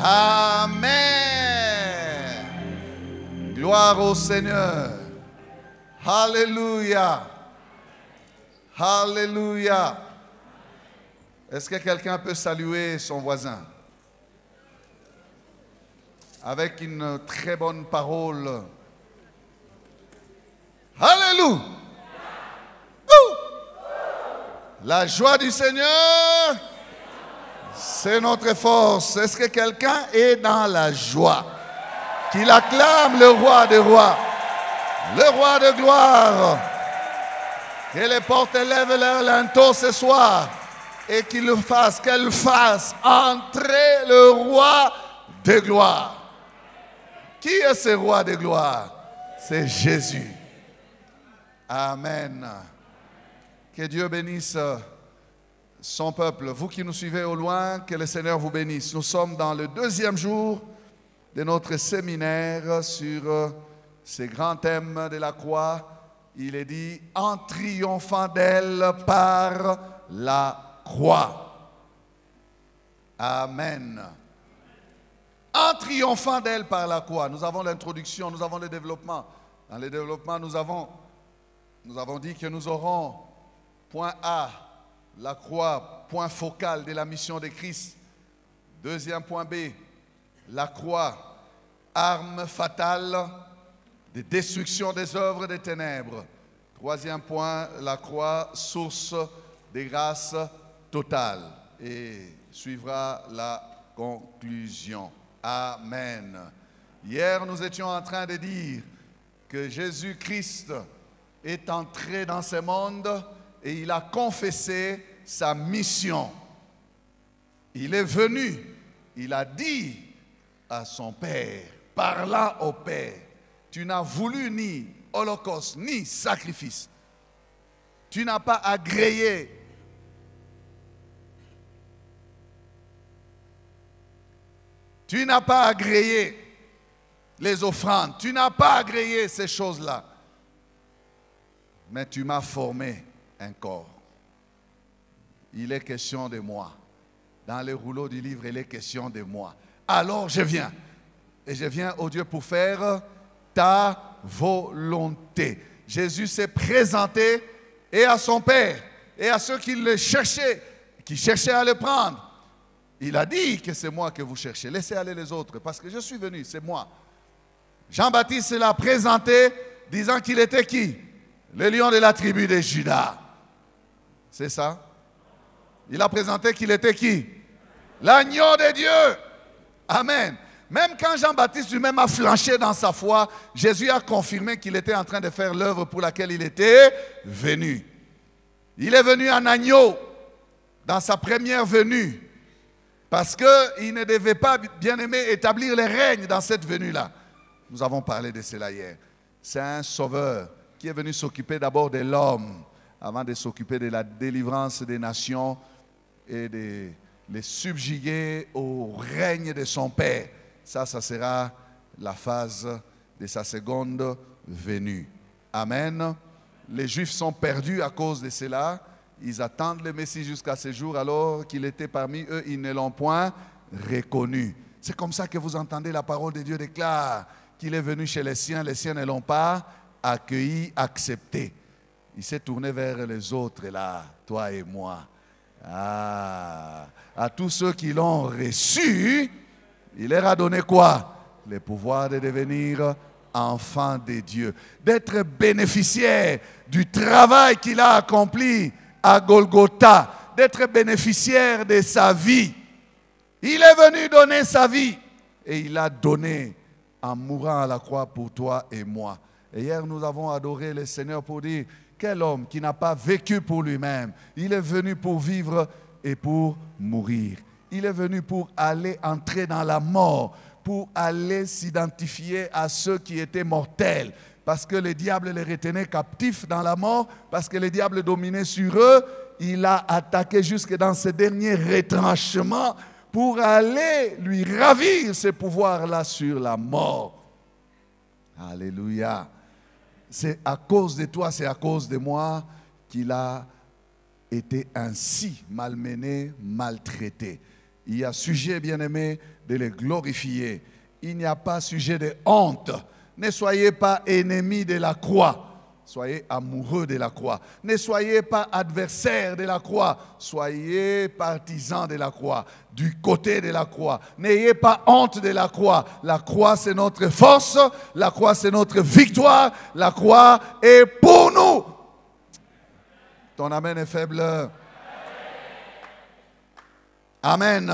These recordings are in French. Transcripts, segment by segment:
Amen. Gloire au Seigneur. Alléluia. Alléluia. Est-ce que quelqu'un peut saluer son voisin avec une très bonne parole? Alléluia. La joie du Seigneur, c'est notre force. Est-ce que quelqu'un est dans la joie? Qu'il acclame le roi des rois, le roi de gloire. Que les portes lèvent leur linteau ce soir et qu'elle fasse entrer le roi de gloire. Qui est ce roi de gloire? C'est Jésus. Amen. Que Dieu bénisse son peuple. Vous qui nous suivez au loin, que le Seigneur vous bénisse. Nous sommes dans le 2e jour de notre séminaire sur ces grands thèmes de la croix. Il est dit en triomphant d'elle par la croix. Amen. En triomphant d'elle par la croix. Nous avons l'introduction, nous avons le développement. Dans le développement, nous avons dit que nous aurons point A, la croix, point focal de la mission de Christ. Deuxième point B, la croix, arme fatale de destruction des œuvres des ténèbres. Troisième point, la croix, source de grâce totale. Et suivra la conclusion. Amen. Hier, nous étions en train de dire que Jésus-Christ est entré dans ce monde et il a confessé sa mission. Il est venu, il a dit à son Père, parlant au Père, tu n'as voulu ni holocauste, ni sacrifice. Tu n'as pas agréé. Tu n'as pas agréé les offrandes. Tu n'as pas agréé ces choses-là. Mais tu m'as formé un corps. Il est question de moi. Dans le rouleau du livre, il est question de moi. Alors je viens. Et je viens, oh Dieu, pour faire ta volonté. Jésus s'est présenté et à son Père et à ceux qui le cherchaient, qui cherchaient à le prendre. Il a dit que c'est moi que vous cherchez. Laissez aller les autres parce que je suis venu, c'est moi. Jean-Baptiste l'a présenté disant qu'il était qui? Le lion de la tribu de Juda. C'est ça? Il a présenté qu'il était qui? L'agneau de Dieu. Amen. Même quand Jean-Baptiste lui-même a flanché dans sa foi, Jésus a confirmé qu'il était en train de faire l'œuvre pour laquelle il était venu. Il est venu en agneau dans sa première venue parce qu'il ne devait pas, bien aimé, établir les règnes dans cette venue-là. Nous avons parlé de cela hier. C'est un sauveur qui est venu s'occuper d'abord de l'homme avant de s'occuper de la délivrance des nations et de les subjuguer au règne de son Père. Ça sera la phase de sa seconde venue. Amen. Les Juifs sont perdus à cause de cela. Ils attendent le Messie jusqu'à ce jour alors qu'il était parmi eux. Ils ne l'ont point reconnu. C'est comme ça que vous entendez la parole de Dieu déclare qu'il est venu chez les siens ne l'ont pas accueilli, accepté. Il s'est tourné vers les autres là, toi et moi. À tous ceux qui l'ont reçu, il leur a donné quoi? Le pouvoir de devenir enfants de Dieu, d'être bénéficiaire du travail qu'il a accompli à Golgotha, d'être bénéficiaire de sa vie. Il est venu donner sa vie et il a donné en mourant à la croix pour toi et moi. Et hier, nous avons adoré le Seigneur pour dire, quel homme qui n'a pas vécu pour lui-même. Il est venu pour vivre et pour mourir. Il est venu pour aller entrer dans la mort, pour aller s'identifier à ceux qui étaient mortels. Parce que le diable les retenait captifs dans la mort, parce que le diable dominait sur eux. Il a attaqué jusque dans ce dernier retranchement pour aller lui ravir ce pouvoir-là sur la mort. Alléluia. C'est à cause de toi, c'est à cause de moi qu'il a été ainsi malmené, maltraité. il y a sujet, bien-aimé, de les glorifier. Il n'y a pas sujet de honte. Ne soyez pas ennemis de la croix. Soyez amoureux de la croix. Ne soyez pas adversaires de la croix. Soyez partisans de la croix, du côté de la croix. N'ayez pas honte de la croix. La croix, c'est notre force. La croix, c'est notre victoire. La croix est pour nous. Ton amen est faible. Amen.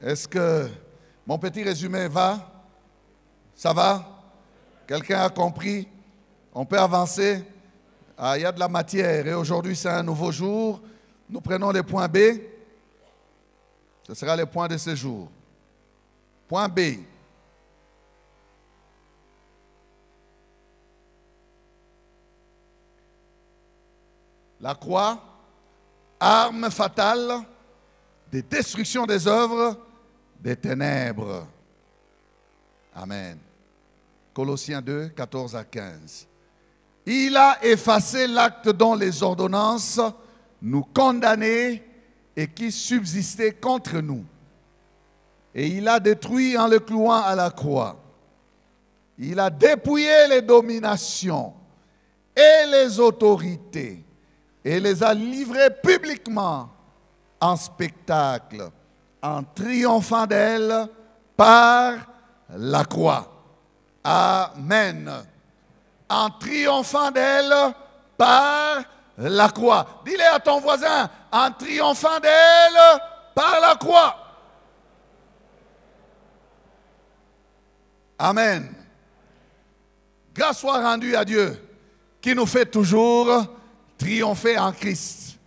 Est-ce que mon petit résumé va? Ça va? Quelqu'un a compris? On peut avancer. Il y a de la matière et aujourd'hui c'est un nouveau jour. Nous prenons le point B. Ce sera le point de ce jour. Point B. La croix, arme fatale de destruction des œuvres des ténèbres. Amen. Colossiens 2, 14 à 15. Il a effacé l'acte dont les ordonnances nous condamnaient et qui subsistait contre nous. Et il a détruit en le clouant à la croix. Il a dépouillé les dominations et les autorités et les a livrées publiquement en spectacle, en triomphant d'elles par la croix. Amen. En triomphant d'elle par la croix. Dis-le à ton voisin, en triomphant d'elle par la croix. Amen. Grâce soit rendue à Dieu qui nous fait toujours triompher en Christ.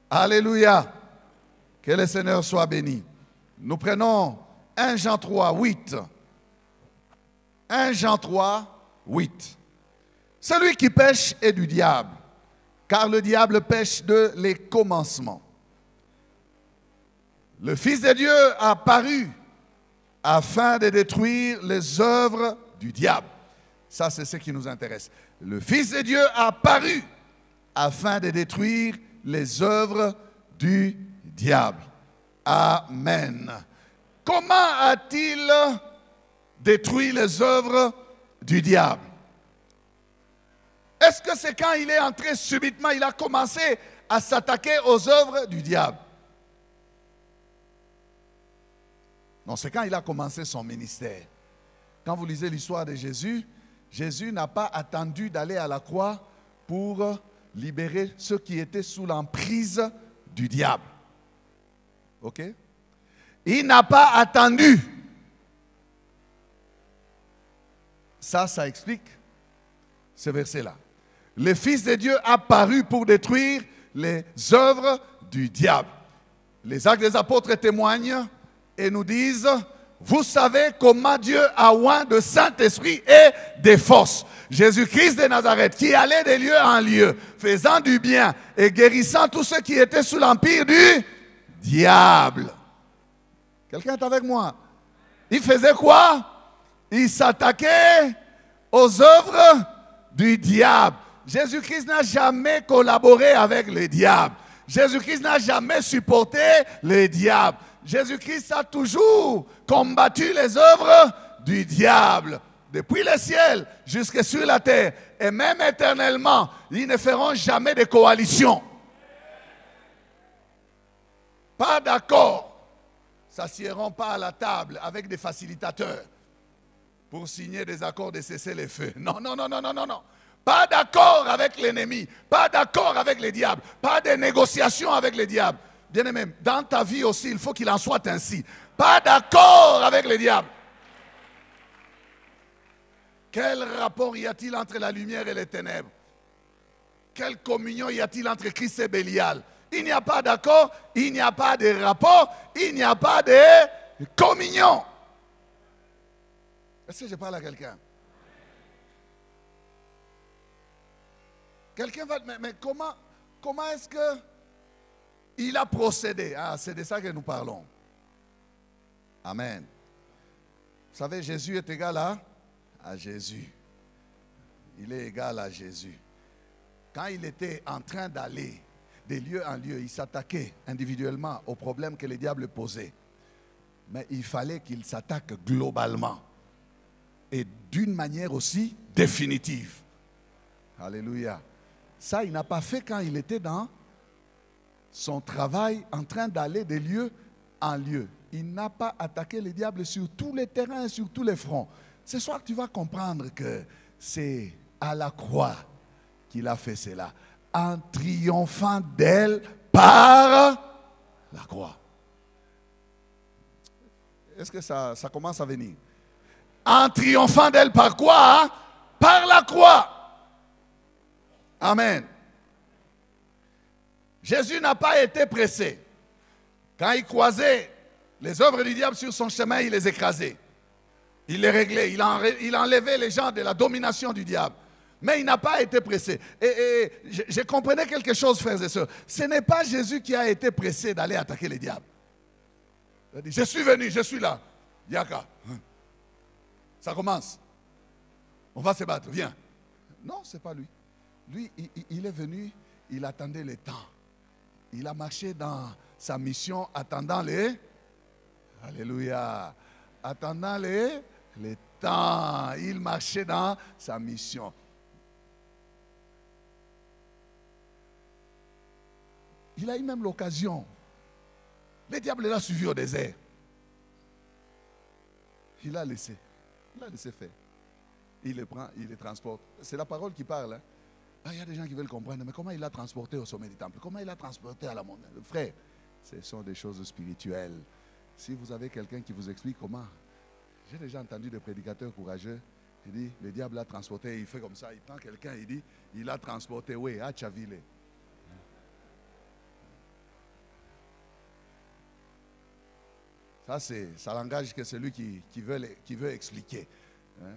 Alléluia. Que le Seigneur soit béni. Nous prenons 1 Jean 3, 8. 1 Jean 3, 8. Celui qui pêche est du diable, car le diable pêche de les commencements. Le Fils de Dieu a apparu afin de détruire les œuvres du diable. Ça, c'est ce qui nous intéresse. Le Fils de Dieu a apparu afin de détruire les œuvres du diable. Amen. Comment a-t-il détruit les œuvres du diable? Est-ce que c'est quand il est entré subitement, il a commencé à s'attaquer aux œuvres du diable? Non, c'est quand il a commencé son ministère. Quand vous lisez l'histoire de Jésus, Jésus n'a pas attendu d'aller à la croix pour libérer ceux qui étaient sous l'emprise du diable. Ok? Il n'a pas attendu. Ça explique ce verset-là. Le Fils de Dieu a apparu pour détruire les œuvres du diable. Les Actes des Apôtres témoignent et nous disent, vous savez comment Dieu a oint de Saint-Esprit et des forces. Jésus-Christ de Nazareth, qui allait de lieu en lieu, faisant du bien et guérissant tous ceux qui étaient sous l'empire du diable. Quelqu'un est avec moi? Il faisait quoi? Il s'attaquait aux œuvres du diable. Jésus-Christ n'a jamais collaboré avec le diable. Jésus-Christ n'a jamais supporté le diable. Jésus-Christ a toujours combattu les œuvres du diable. Depuis le ciel jusque sur la terre. Et même éternellement, ils ne feront jamais de coalition. Pas d'accord. Ils ne s'assieront pas à la table avec des facilitateurs pour signer des accords de cesser les feux. Non, non, non, non, non, non, non. Pas d'accord avec l'ennemi. Pas d'accord avec les diables. Pas de négociation avec les diables. Bien-aimé, dans ta vie aussi, il faut qu'il en soit ainsi. Pas d'accord avec les diables. Quel rapport y a-t-il entre la lumière et les ténèbres? Quelle communion y a-t-il entre Christ et Bélial? Il n'y a pas d'accord, il n'y a pas de rapport, il n'y a pas de communion. Est-ce que je parle à quelqu'un? Quelqu'un va... Mais comment est-ce qu'il a procédé? Ah, c'est de ça que nous parlons. Amen. Vous savez, Jésus est égal à Jésus. Il est égal à Jésus. Quand il était en train d'aller des lieux en lieu. Il s'attaquait individuellement aux problèmes que les diables posaient. Mais il fallait qu'il s'attaque globalement. Et d'une manière aussi définitive. Alléluia. Ça, il n'a pas fait quand il était dans son travail en train d'aller de lieu en lieu. Il n'a pas attaqué les diables sur tous les terrains, sur tous les fronts. Ce soir, tu vas comprendre que c'est à la croix qu'il a fait cela. En triomphant d'elle par la croix. Est-ce que ça commence à venir? En triomphant d'elle par quoi? Hein? Par la croix. Amen. Jésus n'a pas été pressé. Quand il croisait les œuvres du diable sur son chemin, il les écrasait. Il les réglait. Il enlevait les gens de la domination du diable. Mais il n'a pas été pressé. Et je comprenais quelque chose, frères et sœurs. Ce n'est pas Jésus qui a été pressé d'aller attaquer les diables. Il a dit, je suis venu, je suis là. Yaka. Ça commence. On va se battre, viens. Non, ce n'est pas lui. Lui, il est venu, il attendait le temps. Il a marché dans sa mission, attendant les... Alléluia. Attendant les temps. Il marchait dans sa mission. Il a eu même l'occasion. Le diable l'a suivi au désert. Il a laissé. Il a laissé faire. Il les prend, il les transporte. C'est la parole qui parle. Hein. Ah, il y a des gens qui veulent comprendre. Mais comment il l'a transporté au sommet du temple? Comment il l'a transporté à la montagne? Frère, ce sont des choses spirituelles. Si vous avez quelqu'un qui vous explique comment. J'ai déjà entendu des prédicateurs courageux. Il dit, le diable l'a transporté. Il fait comme ça. Il prend quelqu'un, il dit, il l'a transporté. Oui, à Tchavile. Ça l'engage que celui qui veut expliquer. Hein?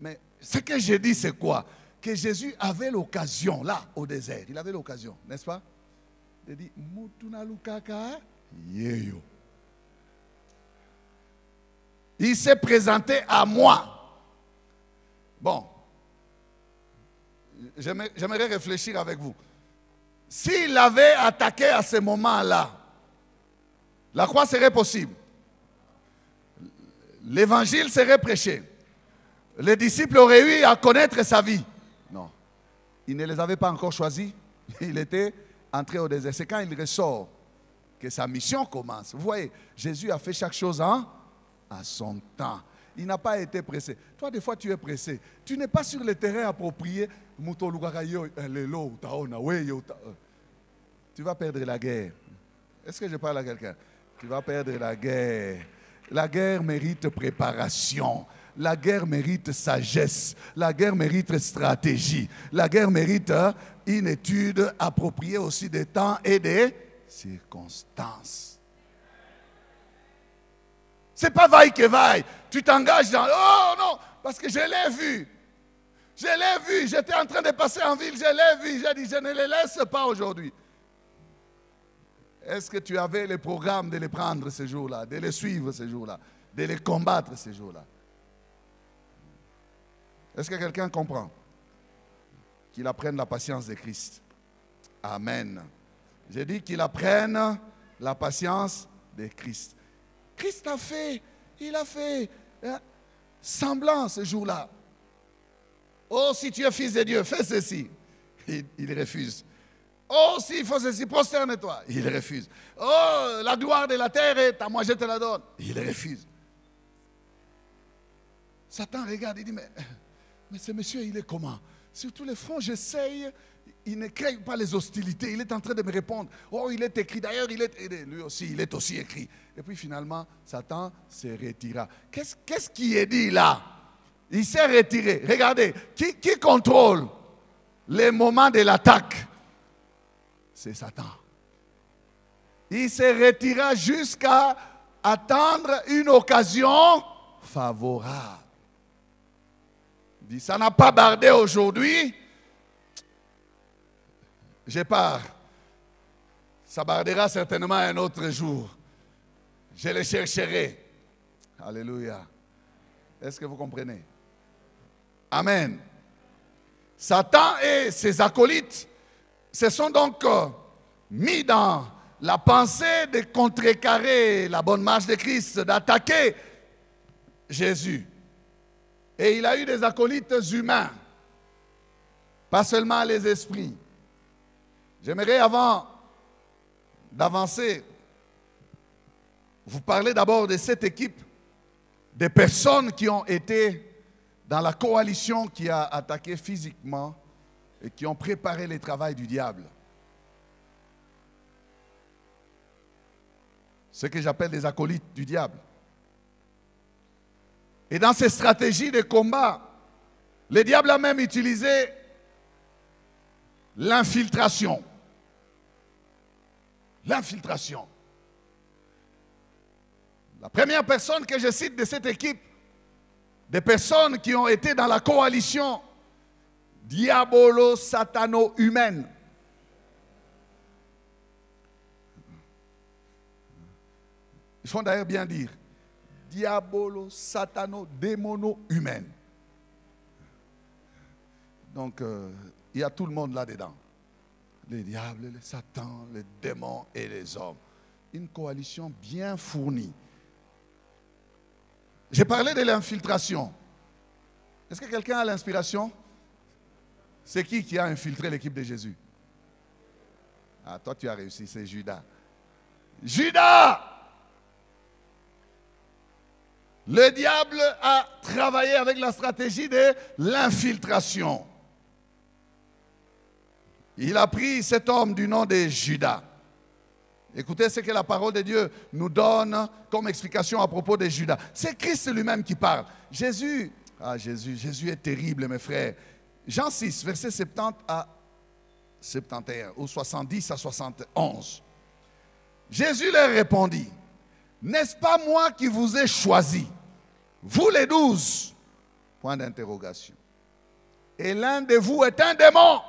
Mais ce que j'ai dit, c'est quoi? Que Jésus avait l'occasion, là, au désert. Il avait l'occasion, n'est-ce pas? Il dit, Mutuna Lukaka, yeyo. Il s'est présenté à moi. Bon. J'aimerais réfléchir avec vous. S'il avait attaqué à ce moment-là, la croix serait possible. L'évangile serait prêché. Les disciples auraient eu à connaître sa vie. Non. Il ne les avait pas encore choisis. Il était entré au désert. C'est quand il ressort que sa mission commence. Vous voyez, Jésus a fait chaque chose à son temps. Il n'a pas été pressé. Toi, des fois, tu es pressé. Tu n'es pas sur le terrain approprié. Tu vas perdre la guerre. Est-ce que je parle à quelqu'un? Tu vas perdre la guerre. La guerre mérite préparation. La guerre mérite sagesse. La guerre mérite stratégie. La guerre mérite une étude appropriée aussi des temps et des circonstances. C'est pas vaille que vaille. Tu t'engages dans... Oh non, parce que je l'ai vu. Je l'ai vu. J'étais en train de passer en ville. Je l'ai vu. J'ai dit, je ne les laisse pas aujourd'hui. Est-ce que tu avais le programme de les prendre ces jours-là, de les suivre ces jours-là, de les combattre ces jours-là? Est-ce que quelqu'un comprend? Qu'il apprenne la patience de Christ. Amen. J'ai dit qu'il apprenne la patience de Christ. Christ a fait, il a fait semblant ce jour-là. Oh, si tu es fils de Dieu, fais ceci. Il refuse. Oh, s'il faut ceci, prosterne-toi. Il refuse. Oh, la gloire de la terre est à moi, je te la donne. Il refuse. Satan regarde, il dit, mais ce monsieur, il est comment? Sur tous les fronts, j'essaye. Il ne crée pas les hostilités. Il est en train de me répondre. Oh, il est écrit. D'ailleurs, lui aussi, il est aussi écrit. Et puis finalement, Satan se retira. Qu'est-ce qui est dit là? Il s'est retiré. Regardez, qui contrôle les moments de l'attaque? C'est Satan. Il se retira jusqu'à attendre une occasion favorable. Il dit, ça n'a pas bardé aujourd'hui. Je pars. Ça bardera certainement un autre jour. Je le chercherai. Alléluia. Est-ce que vous comprenez? Amen. Satan et ses acolytes se sont donc mis dans la pensée de contrecarrer la bonne marche de Christ, d'attaquer Jésus. Et il a eu des acolytes humains, pas seulement les esprits. J'aimerais, avant d'avancer, vous parler d'abord de cette équipe, des personnes qui ont été dans la coalition qui a attaqué physiquement et qui ont préparé le travail du diable. Ce que j'appelle des acolytes du diable. Et dans ces stratégies de combat, le diable a même utilisé l'infiltration. L'infiltration. La première personne que je cite de cette équipe, des personnes qui ont été dans la coalition diabolo-satano-humaine. Il faut d'ailleurs bien dire diabolo-satano-démono-humaine. Donc, il y a tout le monde là-dedans. Les diables, les satans, les démons et les hommes. Une coalition bien fournie. J'ai parlé de l'infiltration. Est-ce que quelqu'un a l'inspiration? C'est qui a infiltré l'équipe de Jésus? Ah, toi tu as réussi, c'est Judas. Judas! Le diable a travaillé avec la stratégie de l'infiltration. Il a pris cet homme du nom de Judas. Écoutez ce que la parole de Dieu nous donne comme explication à propos de Judas. C'est Christ lui-même qui parle. Jésus est terrible, mes frères. Jean 6, versets 70 à 71, ou 70 à 71. Jésus leur répondit, « N'est-ce pas moi qui vous ai choisi, vous les 12 ?» Point d'interrogation. « Et l'un de vous est un démon. »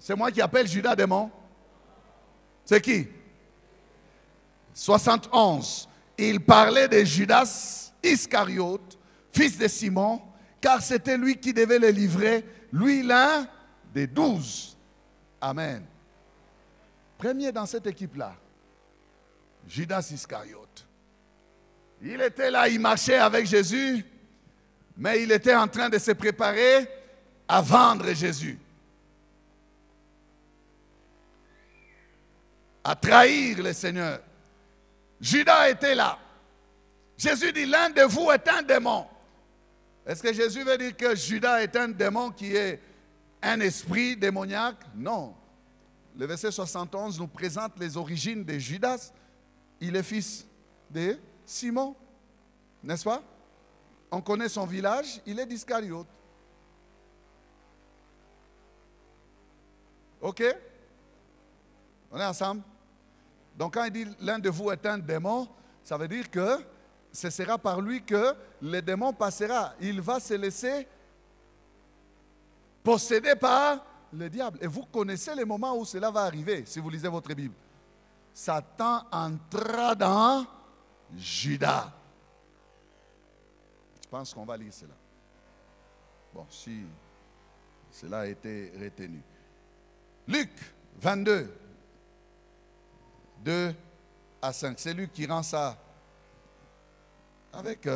C'est moi qui appelle Judas démon. C'est qui? 71. Il parlait de Judas Iscariote, fils de Simon, car c'était lui qui devait le livrer, lui l'un des 12. Amen. Premier dans cette équipe-là, Judas Iscariote. Il était là, il marchait avec Jésus, mais il était en train de se préparer à vendre Jésus. À trahir le Seigneur. Judas était là. Jésus dit, l'un de vous est un démon. Est-ce que Jésus veut dire que Judas est un démon qui est un esprit démoniaque? Non. Le verset 71 nous présente les origines de Judas. Il est fils de Simon, n'est-ce pas? On connaît son village, il est d'Iscariote. Ok? On est ensemble? Donc quand il dit l'un de vous est un démon, ça veut dire que ce sera par lui que le démon passera. Il va se laisser posséder par le diable. Et vous connaissez le moment où cela va arriver, si vous lisez votre Bible. Satan entra dans Judas. Je pense qu'on va lire cela. Bon, si cela a été retenu. Luc 22. 2 à 5. C'est lui qui rend ça avec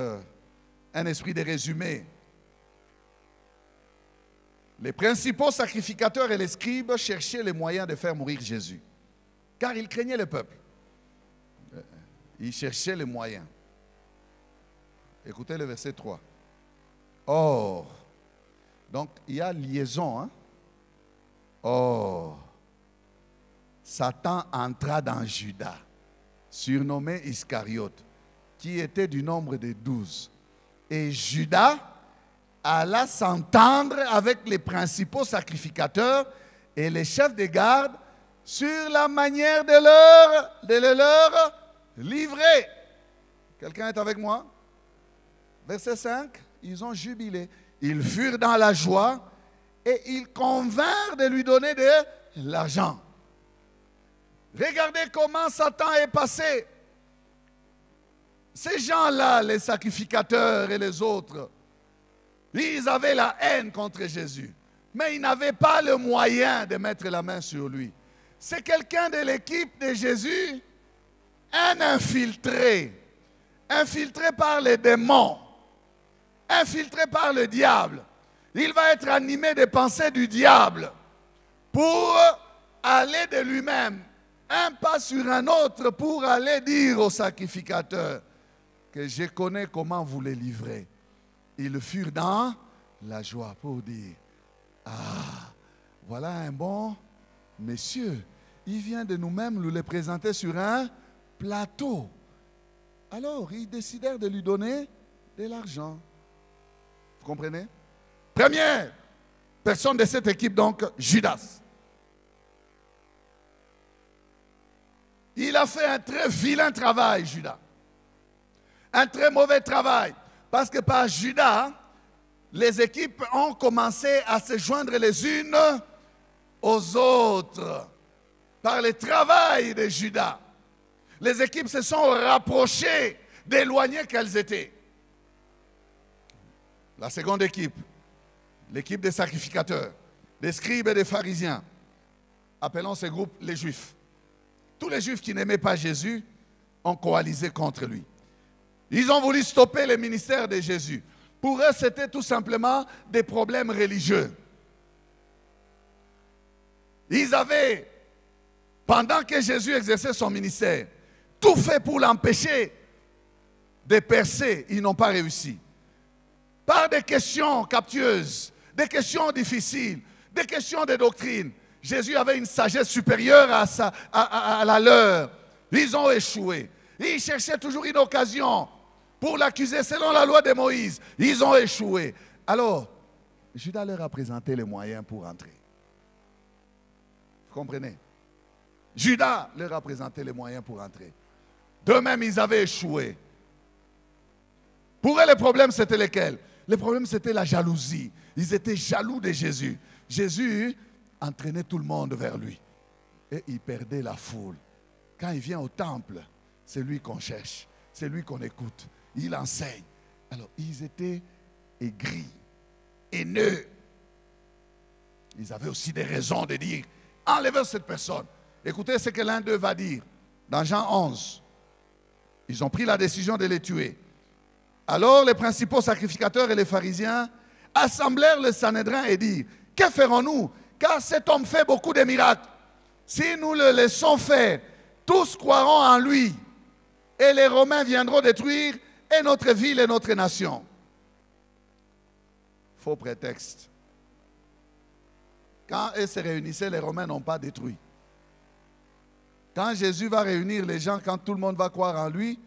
un esprit de résumé. Les principaux sacrificateurs et les scribes cherchaient les moyens de faire mourir Jésus, car ils craignaient le peuple. Ils cherchaient les moyens. Écoutez le verset 3. Or, donc il y a liaison. Hein? Or, Satan entra dans Judas, surnommé Iscariote, qui était du nombre de 12. Et Judas alla s'entendre avec les principaux sacrificateurs et les chefs de garde sur la manière de le leur livrer. Quelqu'un est avec moi? Verset 5, ils ont jubilé. Ils furent dans la joie et ils convinrent de lui donner de l'argent. Regardez comment Satan est passé. Ces gens-là, les sacrificateurs et les autres, ils avaient la haine contre Jésus. mais il n'avait pas le moyen de mettre la main sur lui. C'est quelqu'un de l'équipe de Jésus, un infiltré, infiltré par les démons, infiltré par le diable. Il va être animé des pensées du diable pour aller de lui-même, un pas sur un autre, pour aller dire au sacrificateur que je connais comment vous les livrer. Ils furent dans la joie pour dire, ah, voilà un bon monsieur. Il vient de nous-mêmes nous les présenter sur un plateau. Alors, ils décidèrent de lui donner de l'argent. Vous comprenez? Première personne de cette équipe, donc, Judas. Il a fait un très vilain travail, Judas. Un très mauvais travail. Parce que par Judas, les équipes ont commencé à se joindre les unes aux autres. Par le travail de Judas, les équipes se sont rapprochées d'éloignées qu'elles étaient. La seconde équipe, l'équipe des sacrificateurs, des scribes et des pharisiens, appelons ce groupe les Juifs. Tous les Juifs qui n'aimaient pas Jésus ont coalisé contre lui. Ils ont voulu stopper le ministère de Jésus. Pour eux, c'était tout simplement des problèmes religieux. Ils avaient, pendant que Jésus exerçait son ministère, tout fait pour l'empêcher de percer. Ils n'ont pas réussi. Par des questions captieuses, des questions difficiles, des questions de doctrine. Jésus avait une sagesse supérieure à la leur. Ils ont échoué. Ils cherchaient toujours une occasion pour l'accuser selon la loi de Moïse. Ils ont échoué. Alors, Judas leur a présenté les moyens pour entrer. Vous comprenez? Judas leur a présenté les moyens pour entrer. D'eux-mêmes, ils avaient échoué. Pour eux, les problèmes, c'était lesquels? Le problème, c'était la jalousie. Ils étaient jaloux de Jésus. Jésus entraînait tout le monde vers lui. Et il perdait la foule. Quand il vient au temple, c'est lui qu'on cherche. C'est lui qu'on écoute. Il enseigne. Alors, ils étaient aigris, haineux. Ils avaient aussi des raisons de dire, enlevez cette personne. Écoutez ce que l'un d'eux va dire. Dans Jean 11, ils ont pris la décision de les tuer. Alors, les principaux sacrificateurs et les pharisiens assemblèrent le Sanhédrin et dirent, que ferons-nous? Car cet homme fait beaucoup de miracles. Si nous le laissons faire, tous croiront en lui. Et les Romains viendront détruire et notre ville et notre nation. Faux prétexte. Quand ils se réunissaient, les Romains n'ont pas détruit. Quand Jésus va réunir les gens, quand tout le monde va croire en lui,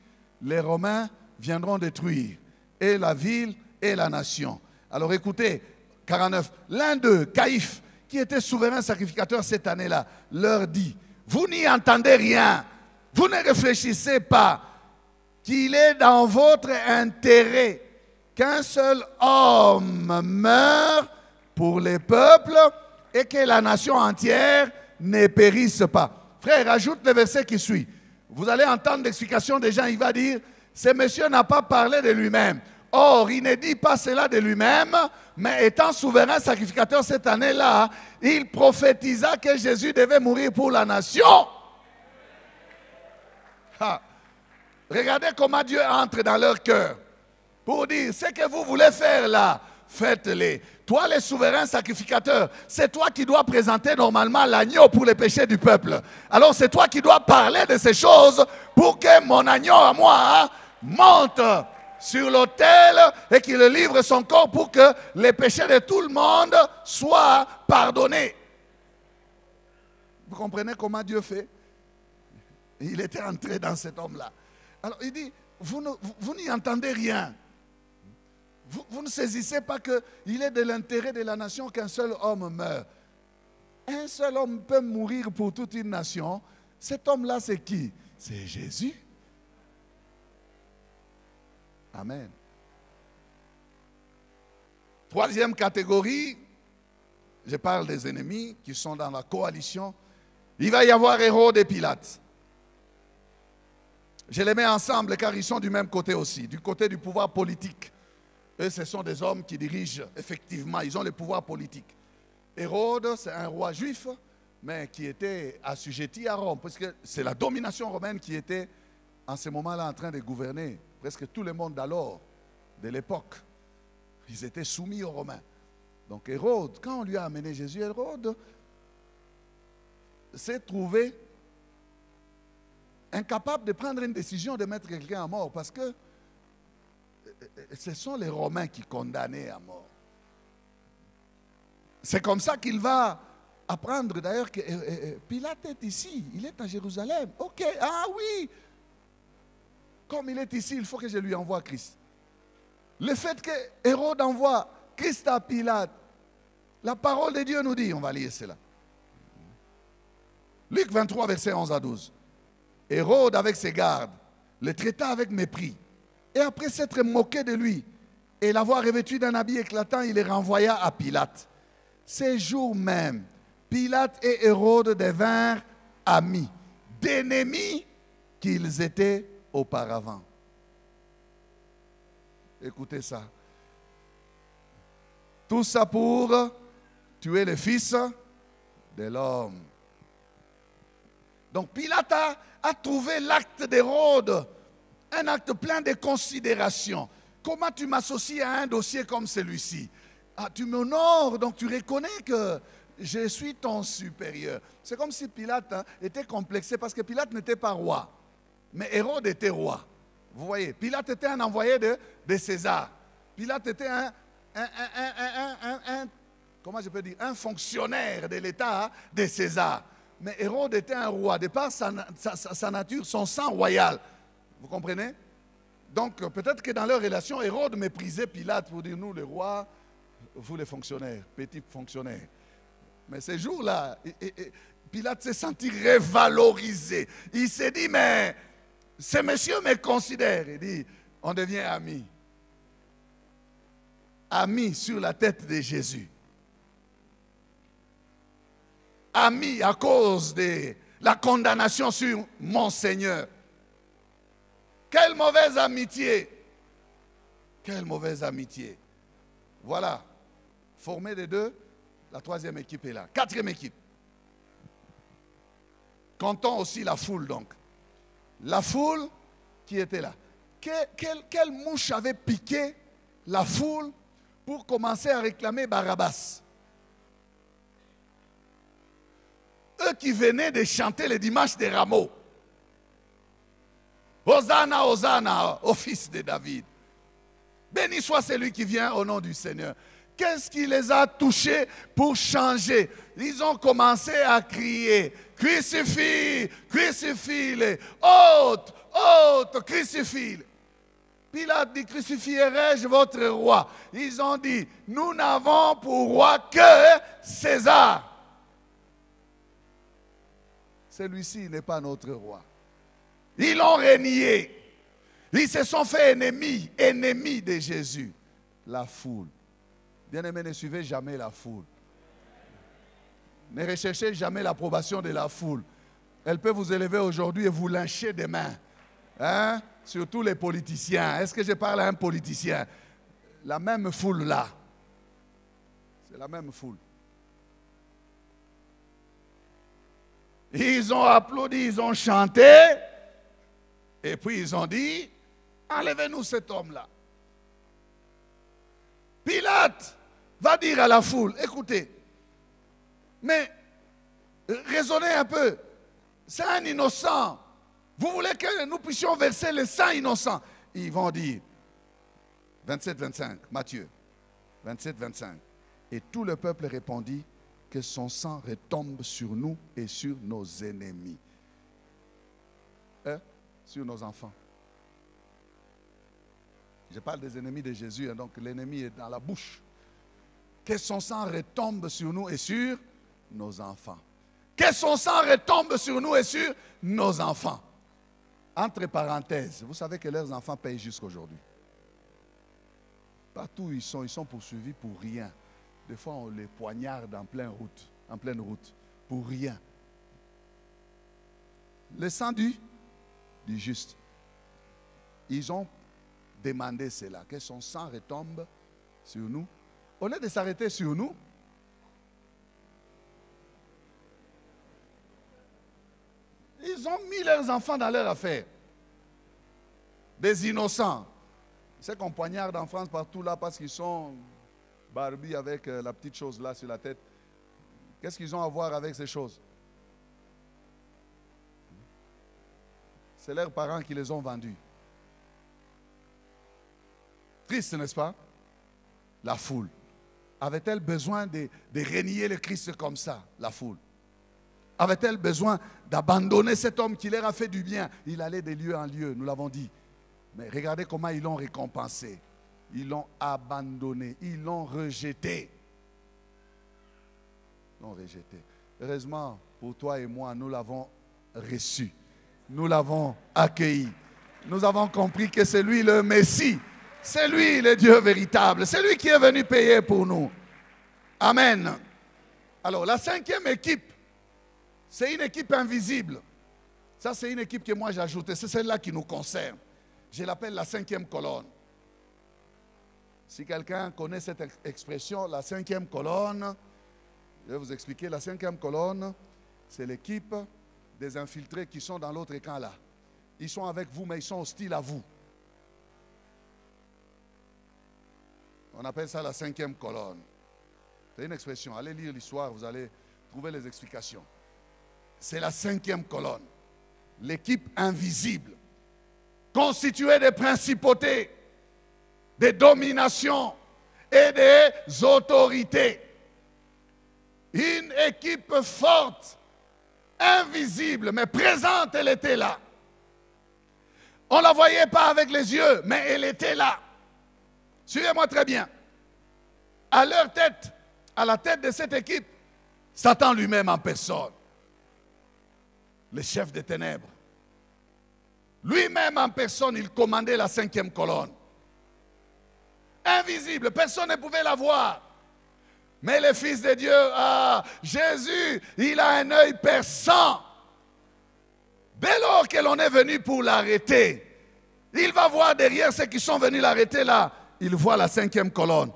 les Romains viendront détruire et la ville et la nation. Alors écoutez, 49, l'un d'eux, Caïphe, qui était souverain sacrificateur cette année-là, leur dit, vous n'y entendez rien, vous ne réfléchissez pas qu'il est dans votre intérêt qu'un seul homme meure pour les peuples et que la nation entière ne périsse pas. Frère, ajoute le verset qui suit. Vous allez entendre l'explication des gens, il va dire, ce monsieur n'a pas parlé de lui-même. Or, il ne dit pas cela de lui-même, mais étant souverain sacrificateur cette année-là, il prophétisa que Jésus devait mourir pour la nation. Ah. Regardez comment Dieu entre dans leur cœur pour dire, ce que vous voulez faire là, faites-le. Toi, le souverain sacrificateur, c'est toi qui dois présenter normalement l'agneau pour les péchés du peuple. Alors, c'est toi qui dois parler de ces choses pour que mon agneau à moi monte sur l'autel et qu'il livre son corps pour que les péchés de tout le monde soient pardonnés. Vous comprenez comment Dieu fait? Il était entré dans cet homme-là. Alors il dit, vous n'y entendez rien. Vous ne saisissez pas qu'il est de l'intérêt de la nation qu'un seul homme meure. Un seul homme peut mourir pour toute une nation. Cet homme-là, c'est qui? C'est Jésus. Amen. Troisième catégorie, je parle des ennemis qui sont dans la coalition. Il va y avoir Hérode et Pilate. Je les mets ensemble car ils sont du même côté aussi, du côté du pouvoir politique. Eux, ce sont des hommes qui dirigent effectivement, ils ont le pouvoir politique. Hérode, c'est un roi juif, mais qui était assujetti à Rome, parce que c'est la domination romaine qui était en ce moment-là en train de gouverner presque tout le monde d'alors, de l'époque. Ils étaient soumis aux Romains. Donc Hérode, quand on lui a amené Jésus, Hérode s'est trouvé incapable de prendre une décision de mettre quelqu'un à mort, parce que ce sont les Romains qui condamnaient à mort. C'est comme ça qu'il va apprendre d'ailleurs que Pilate est ici, il est à Jérusalem. Ok, ah oui, comme il est ici, il faut que je lui envoie Christ. Le fait que Hérode envoie Christ à Pilate, la parole de Dieu nous dit, on va lire cela. Luc 23, verset 11 à 12. Hérode, avec ses gardes, le traita avec mépris. Et après s'être moqué de lui et l'avoir revêtu d'un habit éclatant, il le renvoya à Pilate. Ces jours même, Pilate et Hérode devinrent amis, d'ennemis qu'ils étaient auparavant. Écoutez ça. Tout ça pour tuer le Fils de l'homme. Donc Pilate a trouvé l'acte d'Hérode un acte plein de considération. Comment tu m'associes à un dossier comme celui-ci? Ah, tu m'honores, donc tu reconnais que je suis ton supérieur. C'est comme si Pilate était complexé parce que Pilate n'était pas roi, mais Hérode était roi. Vous voyez, Pilate était un envoyé de César. Pilate était comment je peux dire, un fonctionnaire de l'État de César. Mais Hérode était un roi, de par sa nature, son sang royal. Vous comprenez? Donc peut-être que dans leur relation, Hérode méprisait Pilate pour dire, nous les rois, vous les fonctionnaires, petits fonctionnaires. Mais ces jours-là, Pilate s'est senti révalorisé. Il s'est dit, mais ce monsieur me considère. Il dit, on devient amis. Amis sur la tête de Jésus. Amis à cause de la condamnation sur mon Seigneur. Quelle mauvaise amitié. Quelle mauvaise amitié. Voilà. Formé de deux, la troisième équipe est là. Quatrième équipe. Comptons aussi la foule donc. La foule qui était là. Quelle mouche avait piqué la foule pour commencer à réclamer Barabbas? Eux qui venaient de chanter le dimanche des rameaux. Hosanna, Hosanna, au fils de David. Béni soit celui qui vient au nom du Seigneur. Qu'est-ce qui les a touchés pour changer? Ils ont commencé à crier, crucifie, crucifie-le, ôte, ôte, crucifie-le. Pilate dit, crucifierai-je votre roi? Ils ont dit, nous n'avons pour roi que César. Celui-ci n'est pas notre roi. Ils l'ont renié. Ils se sont fait ennemis de Jésus. La foule. Bien-aimés, ne suivez jamais la foule. Ne recherchez jamais l'approbation de la foule. Elle peut vous élever aujourd'hui et vous lyncher demain. Hein? Surtout les politiciens. Est-ce que je parle à un politicien? La même foule là. C'est la même foule. Ils ont applaudi, ils ont chanté. Et puis ils ont dit, enlevez-nous cet homme-là. Pilate va dire à la foule, écoutez, mais raisonnez un peu, c'est un innocent. Vous voulez que nous puissions verser le sang innocent? Ils vont dire, 27-25, Matthieu, 27-25. Et tout le peuple répondit, que son sang retombe sur nous et sur nos ennemis. Sur nos enfants. Je parle des ennemis de Jésus, donc l'ennemi est dans la bouche. Que son sang retombe sur nous et sur nos enfants. Que son sang retombe sur nous et sur nos enfants. Entre parenthèses, vous savez que leurs enfants payent jusqu'aujourd'hui. Partout où ils sont poursuivis pour rien. Des fois, on les poignarde en pleine route, pour rien. Le sang du juste. Ils ont demandé cela, que son sang retombe sur nous. Au lieu de s'arrêter sur nous, Ils ont mis leurs enfants dans leur affaire. Des innocents. C'est qu'on poignarde en France partout là parce qu'ils sont barbus avec la petite chose là sur la tête. Qu'est-ce qu'ils ont à voir avec ces choses? C'est leurs parents qui les ont vendus. Triste, n'est-ce pas? La foule. Avait-elle besoin de renier le Christ comme ça, la foule? Avait-elle besoin d'abandonner cet homme qui leur a fait du bien? Il allait de lieu en lieu, nous l'avons dit. Mais regardez comment ils l'ont récompensé. Ils l'ont abandonné, ils l'ont rejeté. Ils l'ont rejeté. Heureusement, pour toi et moi, nous l'avons reçu. Nous l'avons accueilli. Nous avons compris que c'est lui le Messie. C'est lui le Dieu véritable. C'est lui qui est venu payer pour nous. Amen. Alors, la cinquième équipe, c'est une équipe invisible. Ça, c'est une équipe que moi j'ai ajoutée. C'est celle-là qui nous concerne. Je l'appelle la cinquième colonne. Si quelqu'un connaît cette expression, la cinquième colonne, je vais vous expliquer. La cinquième colonne, c'est l'équipe des infiltrés qui sont dans l'autre camp là. Ils sont avec vous, mais ils sont hostiles à vous. On appelle ça la cinquième colonne. C'est une expression. Allez lire l'histoire, vous allez trouver les explications. C'est la cinquième colonne. L'équipe invisible, constituée des principautés, des dominations et des autorités. Une équipe forte, invisible, mais présente, elle était là. On ne la voyait pas avec les yeux, mais elle était là. Suivez-moi très bien. À leur tête, à la tête de cette équipe, Satan lui-même en personne. Le chef des ténèbres. Lui-même en personne, il commandait la cinquième colonne. Invisible, personne ne pouvait la voir. Mais le Fils de Dieu, Jésus, il a un œil perçant. Dès lors que l'on est venu pour l'arrêter, il va voir derrière ceux qui sont venus l'arrêter là, il voit la cinquième colonne.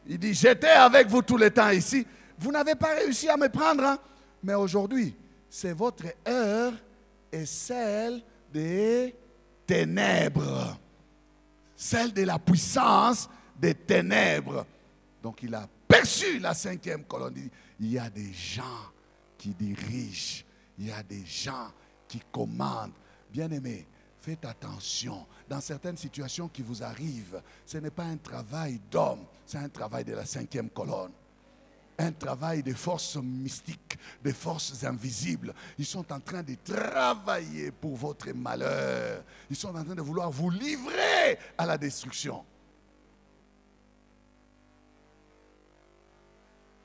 Il dit, j'étais avec vous tout le temps ici. Vous n'avez pas réussi à me prendre, hein? Mais aujourd'hui, c'est votre heure et celle des ténèbres. Celle de la puissance des ténèbres. Donc il a perçu la cinquième colonne. Il dit, il y a des gens qui dirigent. Il y a des gens qui commandent. Bien-aimés, faites attention. Dans certaines situations qui vous arrivent, ce n'est pas un travail d'homme, c'est un travail de la cinquième colonne. Un travail de forces mystiques, de forces invisibles. Ils sont en train de travailler pour votre malheur. Ils sont en train de vouloir vous livrer à la destruction.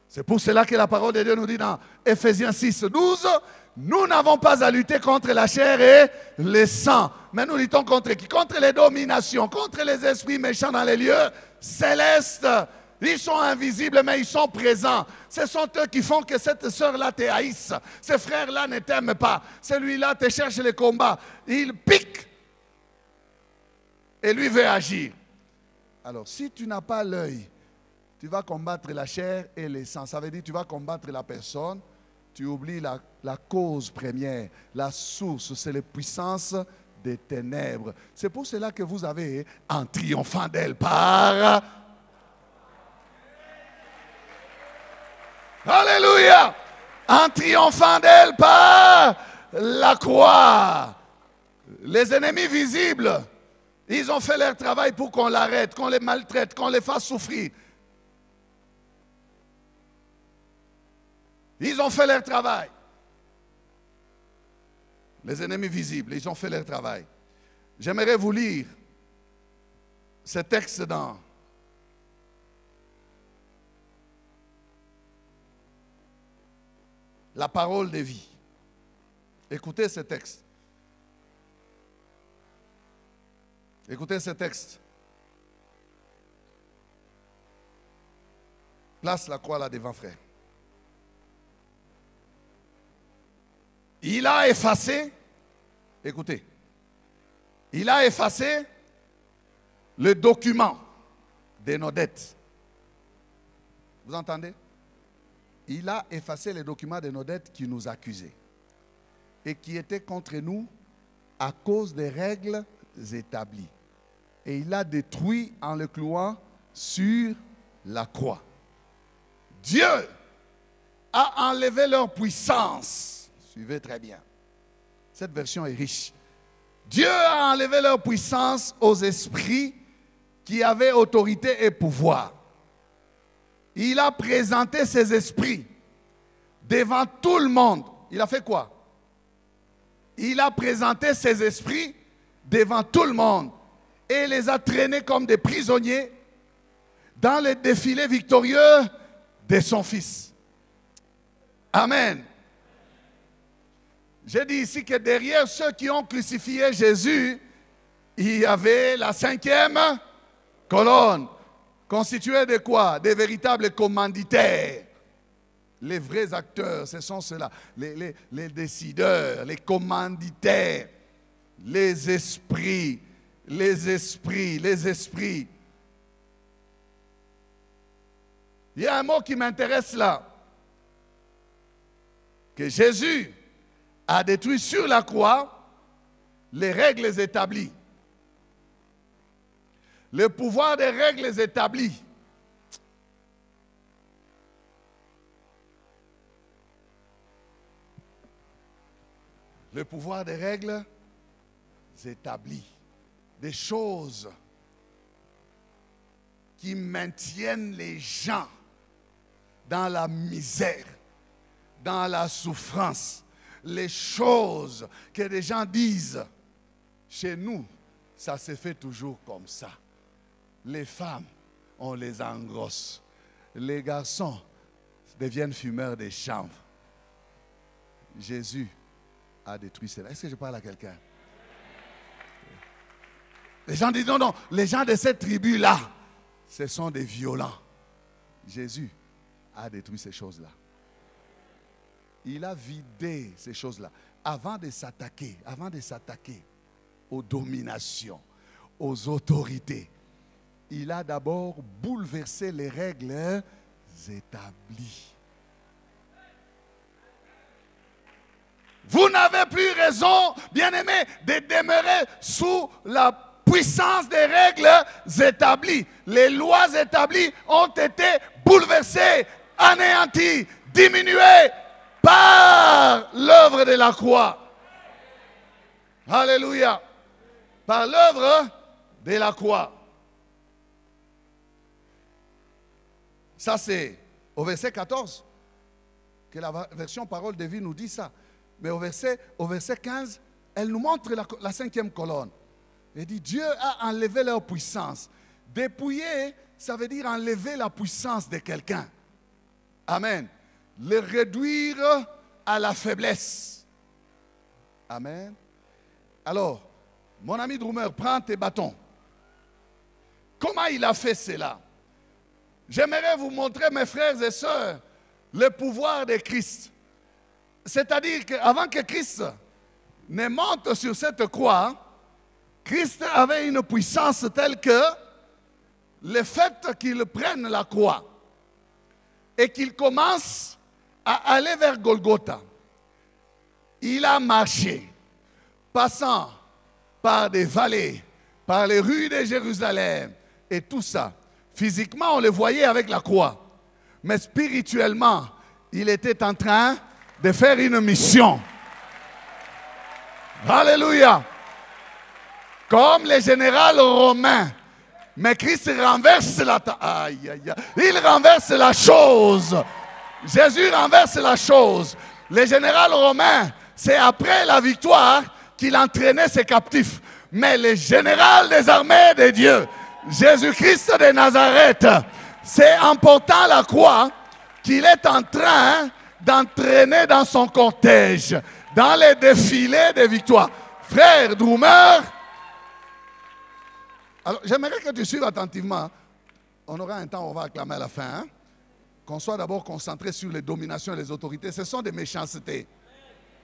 C'est pour cela que la parole de Dieu nous dit dans Ephésiens 6, 12, nous n'avons pas à lutter contre la chair et le sang. Mais nous luttons contre qui? Contre les dominations, contre les esprits méchants dans les lieux célestes. Ils sont invisibles, mais ils sont présents. Ce sont eux qui font que cette sœur-là te haïsse. Ce frère-là ne t'aime pas. Celui-là te cherche les combats. Il pique. Et lui veut agir. Alors, si tu n'as pas l'œil, tu vas combattre la chair et le sang. Ça veut dire que tu vas combattre la personne. Tu oublies la cause première. La source, c'est la puissance des ténèbres. C'est pour cela que vous avez, en triomphant d'elle par... Alléluia! En triomphant d'elle par la croix. Les ennemis visibles, ils ont fait leur travail pour qu'on l'arrête, qu'on les maltraite, qu'on les fasse souffrir. Ils ont fait leur travail. Les ennemis visibles, ils ont fait leur travail. J'aimerais vous lire ce texte dans la parole de vie. Écoutez ce texte. Écoutez ce texte. Place la croix là devant, frère. Il a effacé, écoutez, il a effacé le document de nos dettes. Vous entendez? Il a effacé les documents de nos dettes qui nous accusaient. et qui était contre nous à cause des règles établies. Et il l'a détruit en le clouant sur la croix. Dieu a enlevé leur puissance. Suivez très bien. Cette version est riche. Dieu a enlevé leur puissance aux esprits qui avaient autorité et pouvoir. Il a présenté ces esprits devant tout le monde. Il a fait quoi? Il a présenté ces esprits devant tout le monde et les a traînés comme des prisonniers dans le défilé victorieux de son Fils. Amen. J'ai dit ici que derrière ceux qui ont crucifié Jésus, il y avait la 5e colonne, constituée de quoi? Des véritables commanditaires. Les vrais acteurs, ce sont ceux-là, les décideurs, les commanditaires, les esprits, les esprits, les esprits. Il y a un mot qui m'intéresse là, que Jésus a détruit sur la croix les règles établies. Le pouvoir des règles établies. Le pouvoir des règles établies. Des choses qui maintiennent les gens dans la misère, dans la souffrance. Les choses que les gens disent, chez nous, ça se fait toujours comme ça. Les femmes, on les engrosse. Les garçons deviennent fumeurs des chanvres. Jésus a détruit cela. Est-ce que je parle à quelqu'un? Les gens disent non, non, les gens de cette tribu-là, ce sont des violents. Jésus a détruit ces choses-là. Il a vidé ces choses-là avant de s'attaquer aux dominations, aux autorités. Il a d'abord bouleversé les règles établies. Vous n'avez plus raison, bien-aimés, de demeurer sous la puissance des règles établies. Les lois établies ont été bouleversées, anéanties, diminuées par l'œuvre de la croix. Alléluia. Par l'œuvre de la croix. Ça, c'est au verset 14 que la version Parole de vie nous dit ça. Mais au verset 15, elle nous montre la 5e colonne. Elle dit, Dieu a enlevé leur puissance. Dépouiller, ça veut dire enlever la puissance de quelqu'un. Amen. Le réduire à la faiblesse. Amen. Alors, mon ami Drummer, prends tes bâtons. Comment il a fait cela? J'aimerais vous montrer, mes frères et sœurs, le pouvoir de Christ. C'est-à-dire qu'avant que Christ ne monte sur cette croix, Christ avait une puissance telle que le fait qu'il prenne la croix et qu'il commence à aller vers Golgotha, il a marché, passant par des vallées, par les rues de Jérusalem et tout ça. Physiquement, on le voyait avec la croix, mais spirituellement, il était en train de faire une mission. Alléluia. Comme les généraux romains. Mais Christ renverse il renverse la chose. Jésus renverse la chose. Les généraux romains, c'est après la victoire qu'il entraînait ses captifs. Mais le général des armées de Dieu, Jésus-Christ de Nazareth, c'est en portant la croix qu'il est en train d'entraîner dans son cortège, dans les défilés de victoire. Frère Drummer, alors j'aimerais que tu suives attentivement. On aura un temps où on va acclamer à la fin. Hein? Qu'on soit d'abord concentré sur les dominations et les autorités. Ce sont des méchancetés.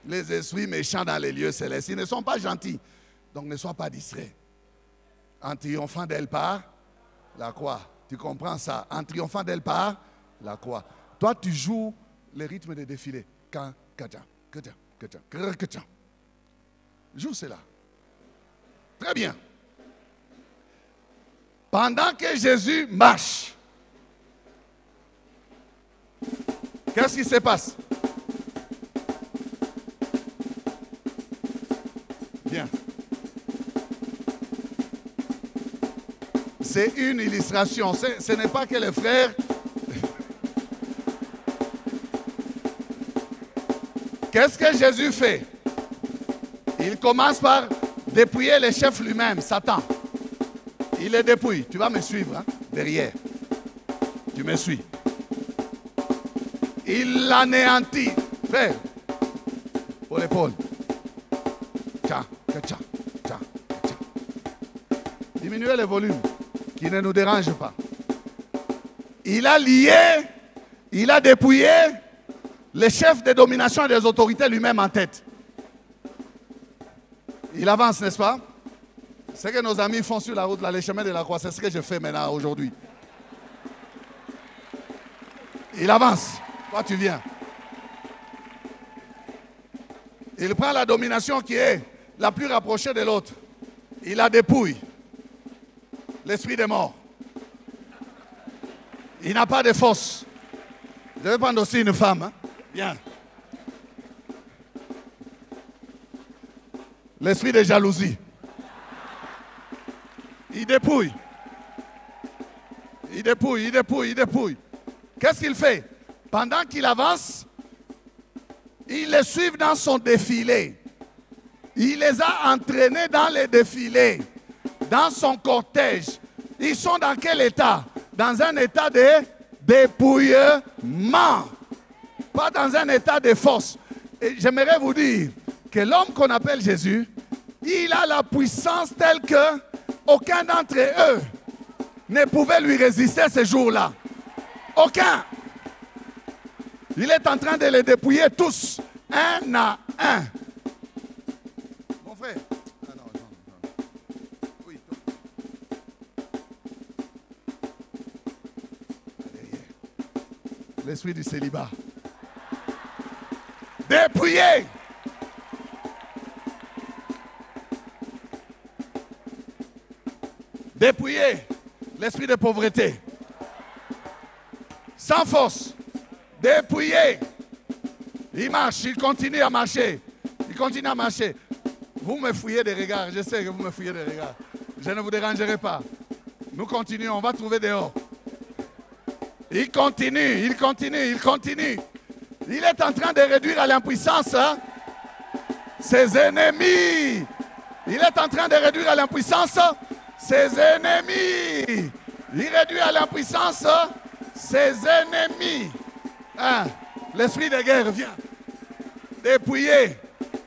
Les esprits méchants dans les lieux célestes. Ils ne sont pas gentils. Donc ne sois pas distrait. En triomphant d'elle par la croix. Tu comprends ça? En triomphant d'elle par la croix. Toi, tu joues les rythmes des défilés. Quand, kaja, kaja, Joue cela. Très bien. Pendant que Jésus marche, qu'est-ce qui se passe? Bien. C'est une illustration. Ce n'est pas que les frères... Qu'est-ce que Jésus fait? Il commence par dépouiller le chef lui-même, Satan. Il le dépouille. Tu vas me suivre, hein, derrière. Tu me suis. Il l'anéantit. Frère, pour l'épaule. Tiens. Diminuez le volume, qui ne nous dérange pas. Il a lié, il a dépouillé le chef de domination et des autorités lui-même en tête. Il avance, n'est-ce pas? Ce que nos amis font sur la route, là, les chemins de la croix, c'est ce que je fais maintenant, aujourd'hui. Il avance. Toi, tu viens. Il prend la domination qui est la plus rapprochée de l'autre. Il la dépouille. L'esprit des morts. Il n'a pas de force. Je vais prendre aussi une femme. Hein? Bien. L'esprit de jalousie. Il dépouille. Il dépouille. Qu'est-ce qu'il fait? Pendant qu'il avance, ils les suivent dans son défilé. Il les a entraînés dans les défilés, dans son cortège. Ils sont dans quel état? Dans un état de dépouillement, pas dans un état de force. Et j'aimerais vous dire que l'homme qu'on appelle Jésus, il a la puissance telle que aucun d'entre eux ne pouvait lui résister ce jour-là. Aucun. Il est en train de les dépouiller tous, un à un. Mon frère. Ah non. Oui, toi. L'esprit du célibat. Dépouillé. Dépouillé. L'esprit de pauvreté. Sans force. Dépouillé. Il marche, il continue à marcher. Vous me fouillez des regards, je sais que vous me fouillez des regards. Je ne vous dérangerai pas. Nous continuons, on va trouver dehors. Il continue. Il est en train de réduire à l'impuissance ses ennemis. Il est en train de réduire à l'impuissance ses ennemis. Il réduit à l'impuissance ses ennemis. Hein? L'esprit de guerre vient. Dépouillé.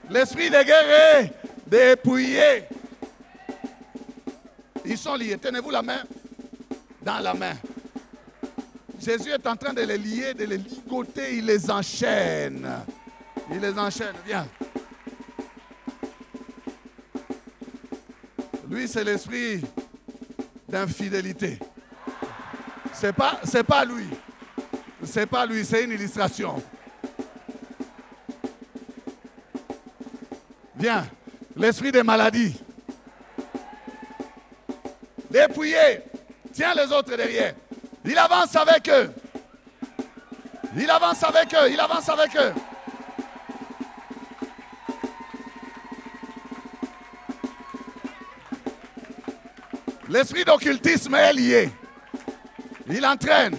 L'esprit de guerre est dépouillé. Ils sont liés. Tenez-vous la main dans la main. Jésus est en train de les lier, de les ligoter. Il les enchaîne. Viens. Lui, c'est l'esprit d'infidélité. C'est pas lui. C'est pas lui, c'est une illustration. Viens. L'esprit des maladies. Dépouillé. Tiens les autres derrière. Il avance avec eux. L'esprit d'occultisme est lié. Il entraîne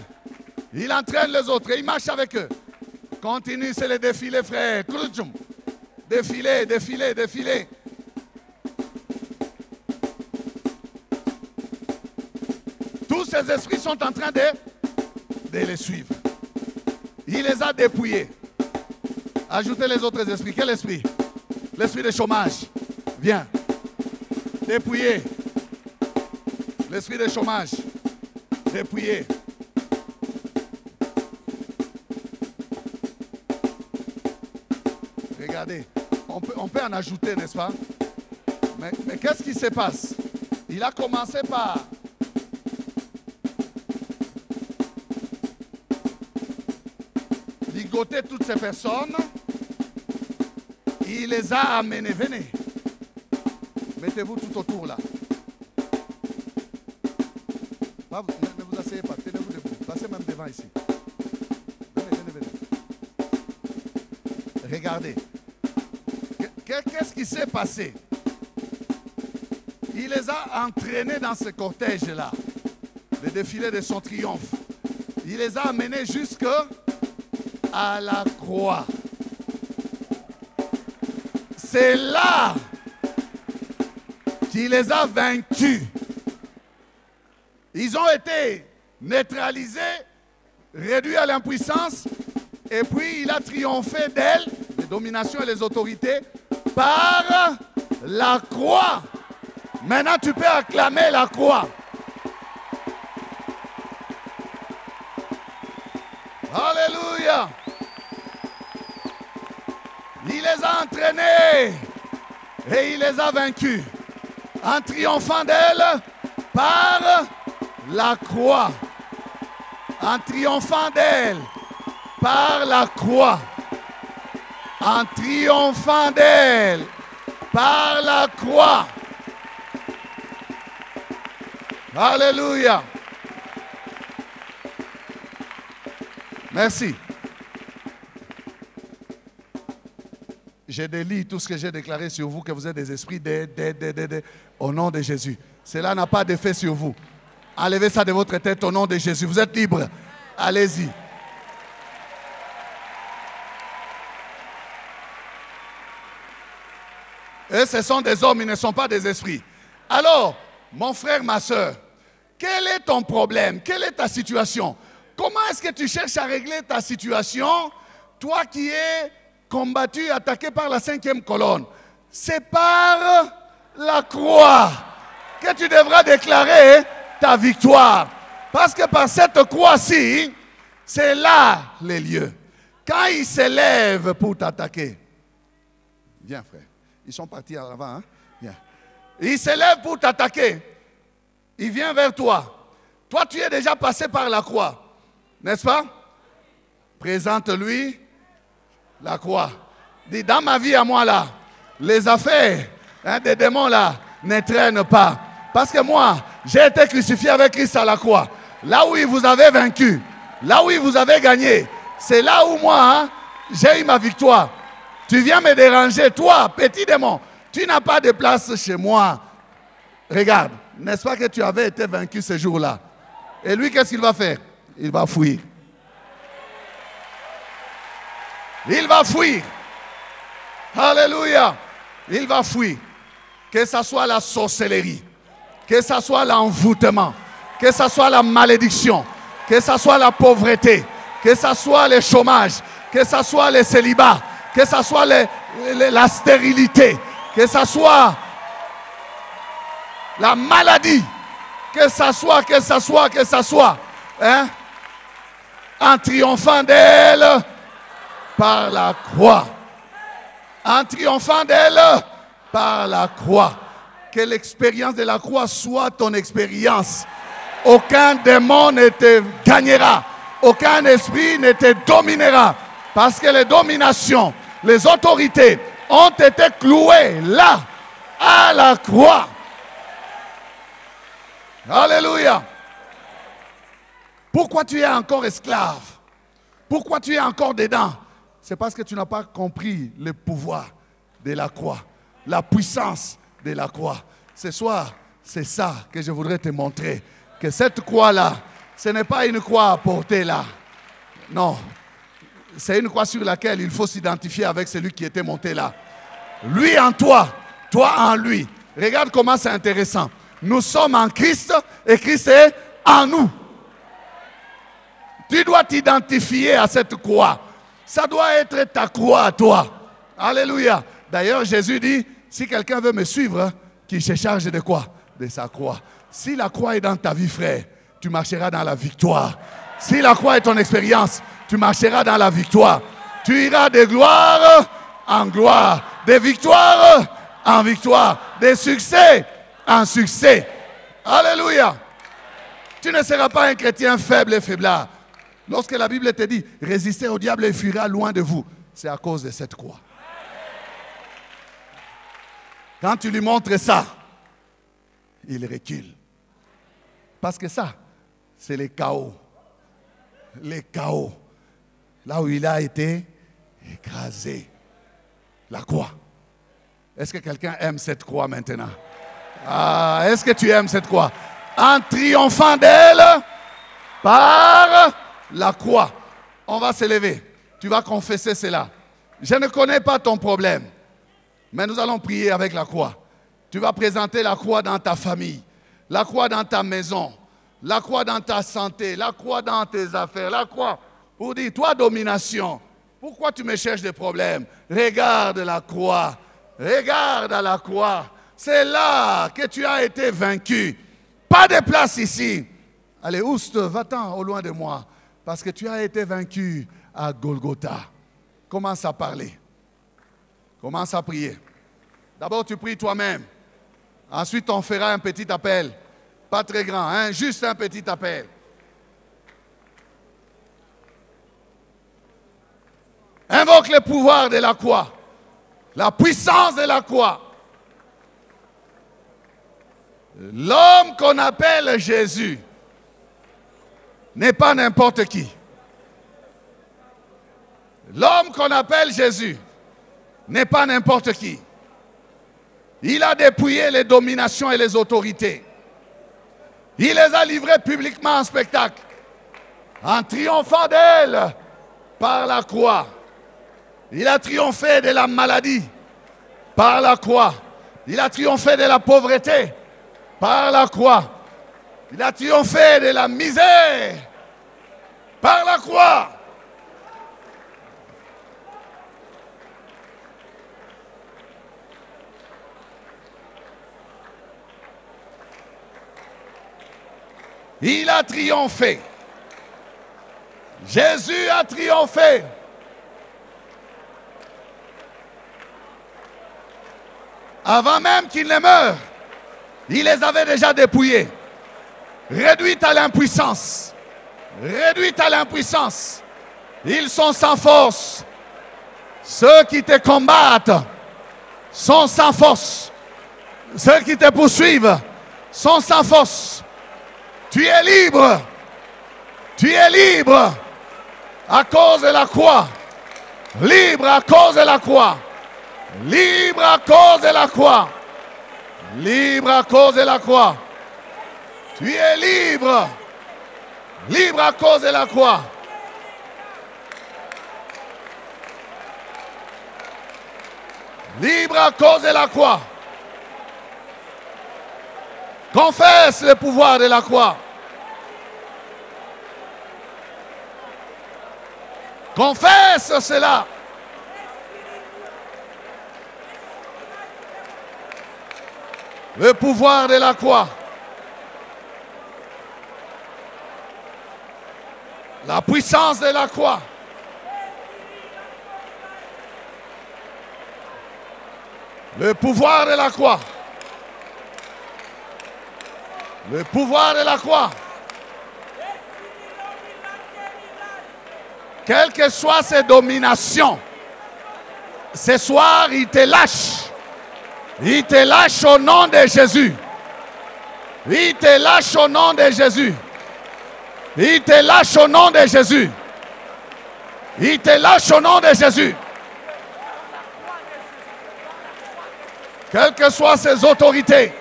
les autres et il marche avec eux. Continue, c'est le défilé, frère. Défilé. Tous ces esprits sont en train de les suivre. Il les a dépouillés. Ajoutez les autres esprits. Quel esprit? L'esprit de chômage. Viens. Dépouillé. L'esprit de chômage. Dépouillé. Regardez. On peut en ajouter, n'est-ce pas? Mais qu'est-ce qui se passe? Il a commencé par ligoter toutes ces personnes. il les a amenés. Venez. Mettez-vous tout autour là. Ne vous asseyez pas, tenez-vous debout. Passez même devant ici. Venez. Regardez. Qu'est-ce qui s'est passé? Il les a entraînés dans ce cortège-là. Le défilé de son triomphe. Il les a amenés jusqu'à la croix. C'est là qu'il les a vaincus. Ils ont été neutralisés, réduits à l'impuissance, et puis il a triomphé d'elle, les dominations et les autorités, par la croix. Maintenant, tu peux acclamer la croix. Alléluia. Il les a entraînés et il les a vaincus en triomphant d'elle par la croix. En triomphant d'elle par la croix. En triomphant d'elle par la croix. Alléluia. Merci. Je délie tout ce que j'ai déclaré sur vous, que vous êtes des esprits au nom de Jésus. Cela n'a pas d'effet sur vous. Enlevez ça de votre tête au nom de Jésus. Vous êtes libres. Allez-y. Eux, ce sont des hommes, ils ne sont pas des esprits. Alors, mon frère, ma soeur, quel est ton problème? Quelle est ta situation? Comment est-ce que tu cherches à régler ta situation, toi qui es combattu, attaqué par la 5e colonne? C'est par la croix que tu devras déclarer ta victoire. Parce que par cette croix-ci, c'est là les lieux. Quand ils s'élèvent pour t'attaquer, viens frère, ils sont partis à l'avant, hein? Viens. Ils s'élèvent pour t'attaquer. Il vient vers toi. Toi, tu es déjà passé par la croix. N'est-ce pas? Présente-lui la croix. Dis, dans ma vie à moi là, les affaires des démons là ne traînent pas. Parce que moi, j'ai été crucifié avec Christ à la croix. Là où il vous avait vaincu, là où il vous avait gagné, c'est là où moi, j'ai eu ma victoire. Tu viens me déranger, toi, petit démon. Tu n'as pas de place chez moi. Regarde, n'est-ce pas que tu avais été vaincu ce jour-là? Et lui, qu'est-ce qu'il va faire? Il va fuir. Il va fuir. Alléluia. Il va fuir. Que ce soit la sorcellerie, que ce soit l'envoûtement, que ce soit la malédiction, que ce soit la pauvreté, que ce soit le chômage, que ce soit le célibat, que ce soit la stérilité, que ce soit la maladie, que ce soit, hein? En triomphant d'elle par la croix. En triomphant d'elle par la croix. Que l'expérience de la croix soit ton expérience. Aucun démon ne te gagnera. Aucun esprit ne te dominera. Parce que les dominations, les autorités ont été clouées là, à la croix. Alléluia. Pourquoi tu es encore esclave? Pourquoi tu es encore dedans? C'est parce que tu n'as pas compris le pouvoir de la croix, la puissance de la croix. Ce soir, c'est ça que je voudrais te montrer. Que cette croix-là, ce n'est pas une croix à porter là. Non. C'est une croix sur laquelle il faut s'identifier avec celui qui était monté là. Lui en toi, toi en lui. Regarde comment c'est intéressant. Nous sommes en Christ et Christ est en nous. Tu dois t'identifier à cette croix. Ça doit être ta croix à toi. Alléluia. D'ailleurs, Jésus dit, si quelqu'un veut me suivre, qu'il se charge de quoi? De sa croix. Si la croix est dans ta vie, frère, tu marcheras dans la victoire. Si la croix est ton expérience, tu marcheras dans la victoire. Tu iras de gloire en gloire, de victoire en victoire, de succès en succès. Alléluia. Tu ne seras pas un chrétien faible et faiblard. Lorsque la Bible te dit, résistez au diable et il fuira loin de vous, c'est à cause de cette croix. Quand tu lui montres ça, il recule. Parce que ça, c'est les chaos. Les chaos. Là où il a été écrasé. La croix. Est-ce que quelqu'un aime cette croix maintenant? Ah, est-ce que tu aimes cette croix? En triomphant d'elle par la croix. On va se lever. Tu vas confesser cela. Je ne connais pas ton problème. Mais nous allons prier avec la croix. Tu vas présenter la croix dans ta famille, la croix dans ta maison, la croix dans ta santé, la croix dans tes affaires, la croix pour dire, toi domination, pourquoi tu me cherches des problèmes? Regarde la croix, regarde à la croix. C'est là que tu as été vaincu. Pas de place ici. Allez, Ouste, va-t'en au loin de moi, parce que tu as été vaincu à Golgotha. Commence à parler. Commence à prier. D'abord, tu pries toi-même. Ensuite, on fera un petit appel. Pas très grand, hein? Juste un petit appel. Invoque le pouvoir de la croix. La puissance de la croix. L'homme qu'on appelle Jésus n'est pas n'importe qui. L'homme qu'on appelle Jésus n'est pas n'importe qui. Il a dépouillé les dominations et les autorités. Il les a livrées publiquement en spectacle, en triomphant d'elles par la croix. Il a triomphé de la maladie par la croix. Il a triomphé de la pauvreté par la croix. Il a triomphé de la misère par la croix. Il a triomphé. Jésus a triomphé. Avant même qu'il ne meure, il les avait déjà dépouillés. Réduits à l'impuissance. Réduits à l'impuissance. Ils sont sans force. Ceux qui te combattent sont sans force. Ceux qui te poursuivent sont sans force. Tu es libre. Tu es libre à cause de la croix. Libre à cause de la croix. Libre à cause de la croix. Libre à cause de la croix. Tu es libre. Libre à cause de la croix. Libre à cause de la croix. Confesse le pouvoir de la croix. Confesse cela. Le pouvoir de la croix. La puissance de la croix. Le pouvoir de la croix. Le pouvoir de la croix. Quelles que soient ses dominations, ce soir, il te lâche. Il te lâche au nom de Jésus. Il te lâche au nom de Jésus. Il te lâche au nom de Jésus. Il te lâche au nom de Jésus. Quelles que soient ses autorités,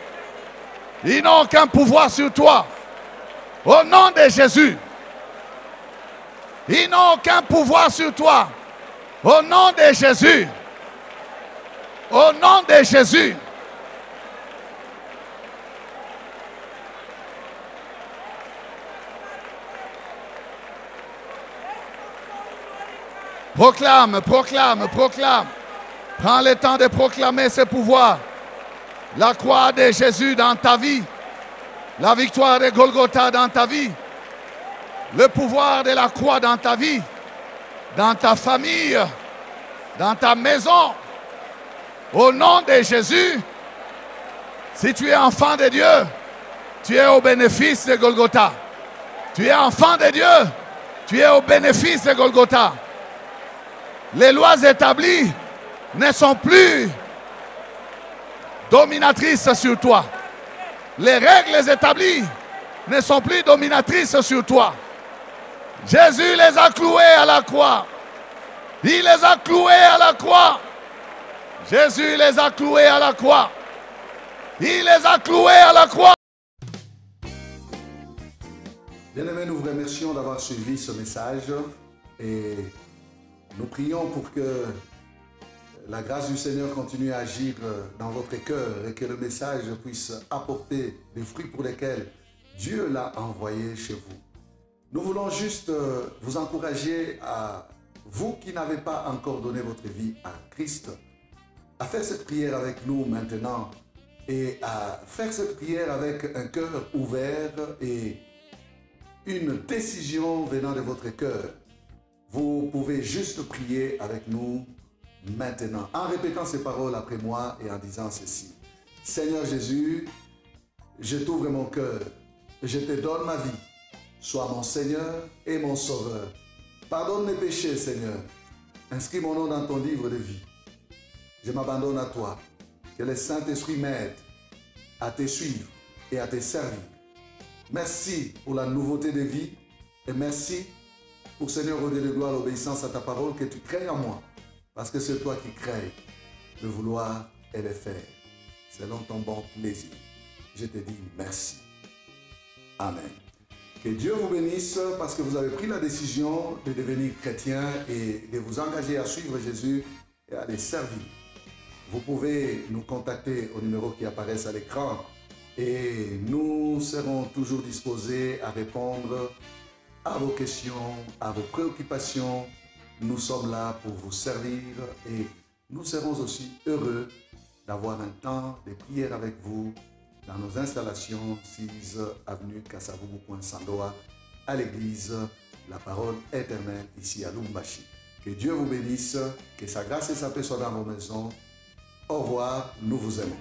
ils n'ont aucun pouvoir sur toi. Au nom de Jésus. Ils n'ont aucun pouvoir sur toi. Au nom de Jésus. Au nom de Jésus. Proclame, proclame, proclame. Prends le temps de proclamer ce pouvoir. La croix de Jésus dans ta vie. La victoire de Golgotha dans ta vie. Le pouvoir de la croix dans ta vie. Dans ta famille. Dans ta maison. Au nom de Jésus. Si tu es enfant de Dieu, tu es au bénéfice de Golgotha. Tu es enfant de Dieu, tu es au bénéfice de Golgotha. Les lois établies ne sont plus dominatrices sur toi. Les règles établies ne sont plus dominatrices sur toi. Jésus les a cloués à la croix. Il les a cloués à la croix. Jésus les a cloués à la croix. Il les a cloués à la croix. Bien-aimés, nous vous remercions d'avoir suivi ce message et nous prions pour que la grâce du Seigneur continue à agir dans votre cœur et que le message puisse apporter des fruits pour lesquels Dieu l'a envoyé chez vous. Nous voulons juste vous encourager à vous qui n'avez pas encore donné votre vie à Christ, à faire cette prière avec nous maintenant et à faire cette prière avec un cœur ouvert et une décision venant de votre cœur. Vous pouvez juste prier avec nous maintenant, en répétant ces paroles après moi et en disant ceci. Seigneur Jésus, je t'ouvre mon cœur, je te donne ma vie. Sois mon Seigneur et mon Sauveur. Pardonne mes péchés, Seigneur. Inscris mon nom dans ton livre de vie. Je m'abandonne à toi. Que le Saint-Esprit m'aide à te suivre et à te servir. Merci pour la nouveauté de vie et merci pour, Seigneur, au Dieu de gloire, l'obéissance à ta parole que tu crées en moi. Parce que c'est toi qui crées le vouloir et le faire, selon ton bon plaisir. Je te dis merci. Amen. Que Dieu vous bénisse parce que vous avez pris la décision de devenir chrétien et de vous engager à suivre Jésus et à les servir. Vous pouvez nous contacter au numéro qui apparaît à l'écran et nous serons toujours disposés à répondre à vos questions, à vos préoccupations. Nous sommes là pour vous servir et nous serons aussi heureux d'avoir un temps de prière avec vous dans nos installations 6 avenue Kasavubu, Sandoa, à l'église La Parole Éternelle ici à Lumbashi. Que Dieu vous bénisse, que sa grâce et sa paix soient dans vos maisons. Au revoir, nous vous aimons.